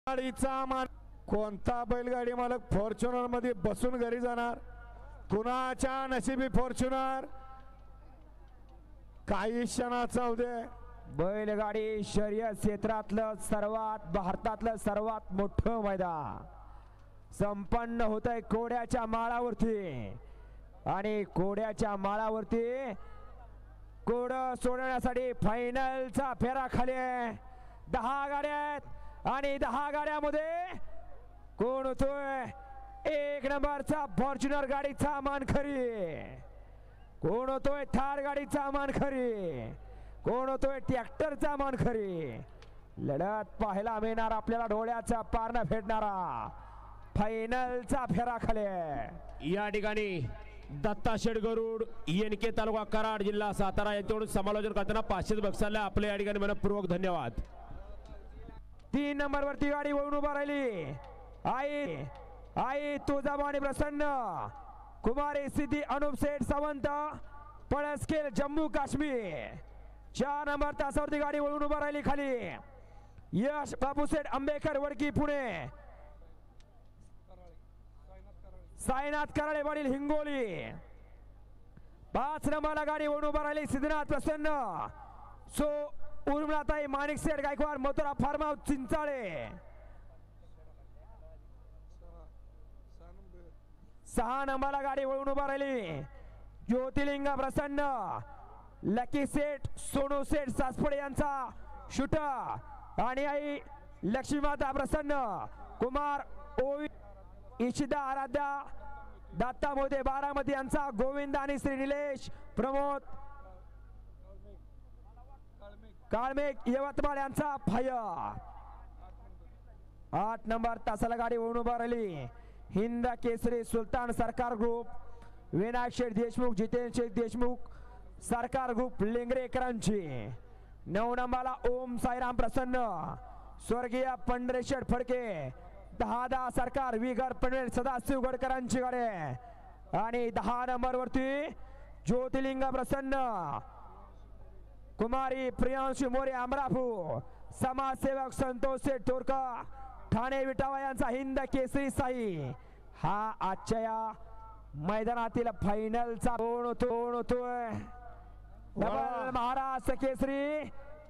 गाडीचा मान कोणता बैलगाडी मालक फॉर्च्युनर मध्ये बसून घरी जाणार? कुणाच्या नशिबी फॉर्च्युनर? काही क्षणाचा उदय. बैलगाडी शर्यत क्षेत्रातलं भारतातलं सर्वात मोठं मैदान संपन्न होतंय कोड्याच्या माळावरती. आणि कोड्याच्या माळावरती कोड सोडण्यासाठी फायनलचा फेरा खाली आहे. 10 गाड्या आहेत आणि 10 गाड्यामध्ये कोण होतोय 1 नंबरचा फॉर्च्युनर गाडीचा मानकरी? कोण होतोय थार गाडीचा मानकरी? कोण होतोय ट्रॅक्टरचा मानकरी? लढत पाहायला मिळणार आपल्याला डोळ्याचा पारणा फेडणारा फायनलचा फेरा खाली. या ठिकाणी दत्ता शेडगरुड येनके तालुका कराड जिल्हा सातारा यांच्याकडून समालोचन करताना 500 बक्षाला आपले या ठिकाणी मनपूर्वक धन्यवाद. 3 नंबर वरती गाडी वळून उभा राहिली आई तुळजाभवानी प्रसन्न कुमारी सिद्धी अनुप सेठ सावंत पळसखेल जम्मू काश्मीर. 4 नंबर तासावरती गाडी वळून उभा राहिली खाली यश बापूसेठ आंबेकर वडकी पुणे. साईनाथ कराळे वडील हिंगोली. 5 नंबरला गाडी वळून उभा राहिली सिद्धनाथ प्रसन्न उर्मिलाताई माणिक सेठ गायकवाड मथुरा फार्म हाऊस चिंचाळे. 6 नंबरला गाडी वळून उभा राहिली ज्योतिर्लिंग प्रसन्न लकी सेठ सोनू सेठ सासपडे यांचा शूटर. आणि आई लक्ष्मीमाता प्रसन्न कुमार ओवी इशिदा आराध्या दत्ता मोदे बारामती यांचा गोविंद आणि श्री निलेश प्रमोद काळमेघ यवतमाळ यांचा फायर. 8 नंबर तासाला गाडी वळून उभा राहिली हिंद केसरी सुलतान सरकार ग्रुप विनायक शेठ देशमुख जितेंद्र शेठ देशमुख सरकार ग्रुप लिंगरेकरांची. 9 नंबरला ओम साईराम प्रसन्न स्वर्गीय पंढरेशेठ फडके 10 सरकार विगर पनवेल सदाशिव गडकरांची गाडी. आणि 10 नंबर वरती ज्योतिर्लिंग प्रसन्न कुमारी प्रियांशु मोरे अमरापूर समाजसेवक संतोष शेठ तोरका ठाणे विटावा यांचा हिंद केसरी साई. हा आजच्या या मैदानातील फायनलचा कोण होतोय डबल महाराष्ट्र केसरी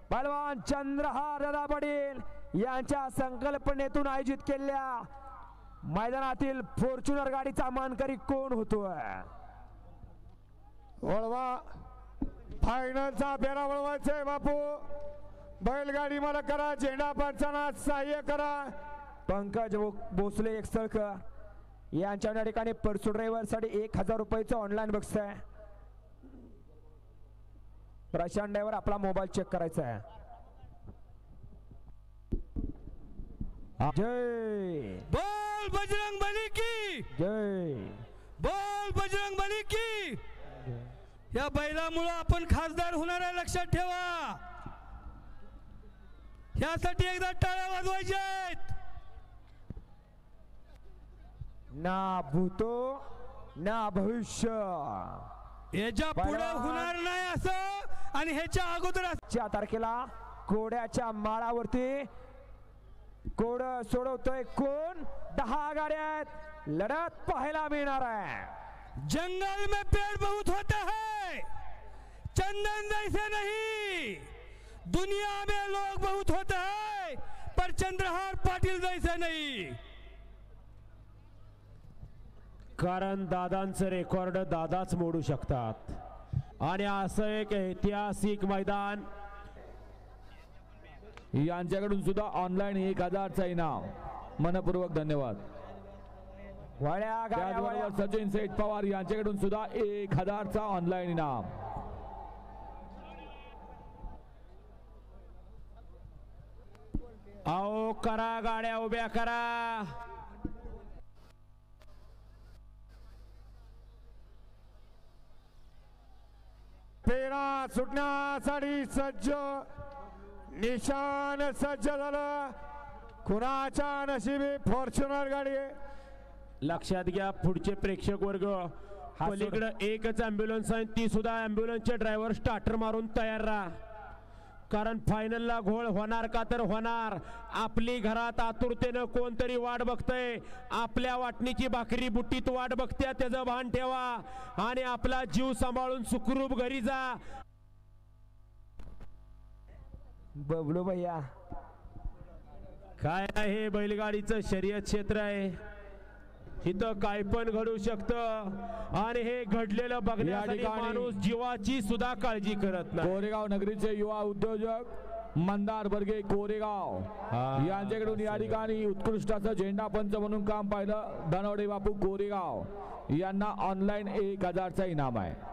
पहलवान चंद्रहार दादा पाटील यांच्या संकल्पनेतून आयोजित केलेल्या मैदानातील फॉर्च्युनर गाडीचा मानकरी कोण होतोय? वळवा फायनलचा फेरा वळवायचा आहे बापू. बैलगाडी मला करा झेंडा पंचांना सहाय्य करा. पंकज भोसले एकसळकर यांच्या या ठिकाणी परसू ड्रायव्हर साठी 1000 रुपयाचं ऑनलाईन बक्षीस आहे. प्रशांत ड्रायव्हर आपला मोबाईल चेक करायचा आहे. जय बोल बजरंग बली की जय. बोल बजरंग बली की. या बैलामुळे आपण खासदार होणार आहे लक्षात ठेवा. यासाठी एकदा टाळ्या वाजवायच्या आहेत. ना भूतो ना भविष्य याच्या पुढे होणार नाही असं आणि ह्याच्या अगोदर 4 तारखेला कोड्याच्या माळावरती कोड सोडवतोय कोण? 10 गाड्या आहेत. लढत पाहायला मिळणार आहे. जंगल में पेड़ बहुत होता है चंदन जैसे नहीं. दुनिया में लोग बहुत होते हैं पर चंद्रहार पाटील जैसे नहीं. कारण दादांचं रेकॉर्ड दादाच मोडू शकतात. आणि असं एक ऐतिहासिक मैदान. यांच्याकडून सुद्धा ऑनलाईन 1000चा इनाम मनपूर्वक धन्यवाद. त्याचबरोबर सचिन सेठ पवार यांच्याकडून सुद्धा 1000चा ऑनलाईन इनाम. आओ करा गाड्या उभ्या करा. फेरा सुटण्यासाठी सज्ज निशान सज्ज झालं. कुणाच्या नशिबी फॉर्च्युनर गाडी? लक्षात घ्या पुढचे प्रेक्षक वर्ग पलीकडे एकच ॲम्ब्युलन्स आहे ती सुद्धा ॲम्ब्युलन्सचे ड्रायव्हर स्टार्टर मारून तयार राहा. कारण फायनलला घोळ होणार का तर होणार. आपली घरात आतुरतेनं कोणतरी वाट बघतय, आपल्या वाटणीची भाकरी बुट्टीत वाट बघत्या, त्याचं भान ठेवा आणि आपला जीव सांभाळून सुखरूप घरी जा. बबलू भैया काय आहे, बैलगाडीचं शर्यत क्षेत्र आहे, इथं काय पण घडू शकतं आणि हे घडलेलं बघण्यासाठी ठिकाणी माणूस जीवाची सुद्धा काळजी करत नाही. कोरेगाव नगरीचे युवा उद्योजक मंदार बर्गे कोरेगाव यांच्याकडून या ठिकाणी उत्कृष्टाचा झेंडा पंच म्हणून काम पाहिलं धनवडे बापू कोरेगाव यांना ऑनलाईन 1000चा इनाम आहे.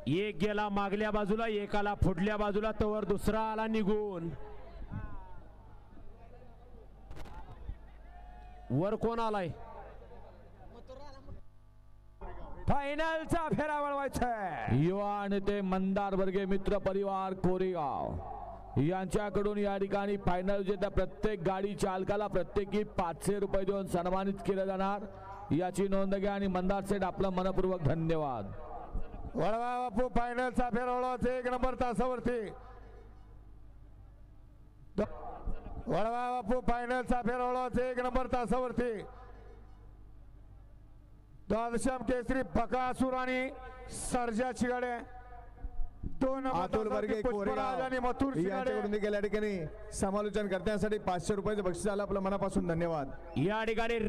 एक गेला मागल्या बाजूला, एकाला पुढल्या बाजूला, तवर दुसरा आला निघून. वर कोण आलाय? फायनलचा फेरा वळवायचा. युवा नेते मंदार बर्गे मित्र परिवार कोरेगाव यांच्याकडून या ठिकाणी फायनल जेत्या प्रत्येक गाडी चालकाला प्रत्येकी 500 रुपये देऊन सन्मानित केलं जाणार, याची नोंद घ्या आणि मंदार सेठ आपलं मनपूर्वक धन्यवाद. वळवा बापू, फायनलचा फेरा वळवायचा 1 नंबर तासावरती. वळवा बापू, फायनलचा फेरा वळवायचा 1 नंबर तासावरती. द्वादशम केसरी बकासूर आणि सर्जाची गाड्या 2 नंबर अतुल बर्गे पुष्पराज आणि मथुर यांच्याकडून देखील या ठिकाणी समालोचन करण्यासाठी 500 रुपयाचं बक्षीस आलं. आपलं मनापासून धन्यवाद. या ठिकाणी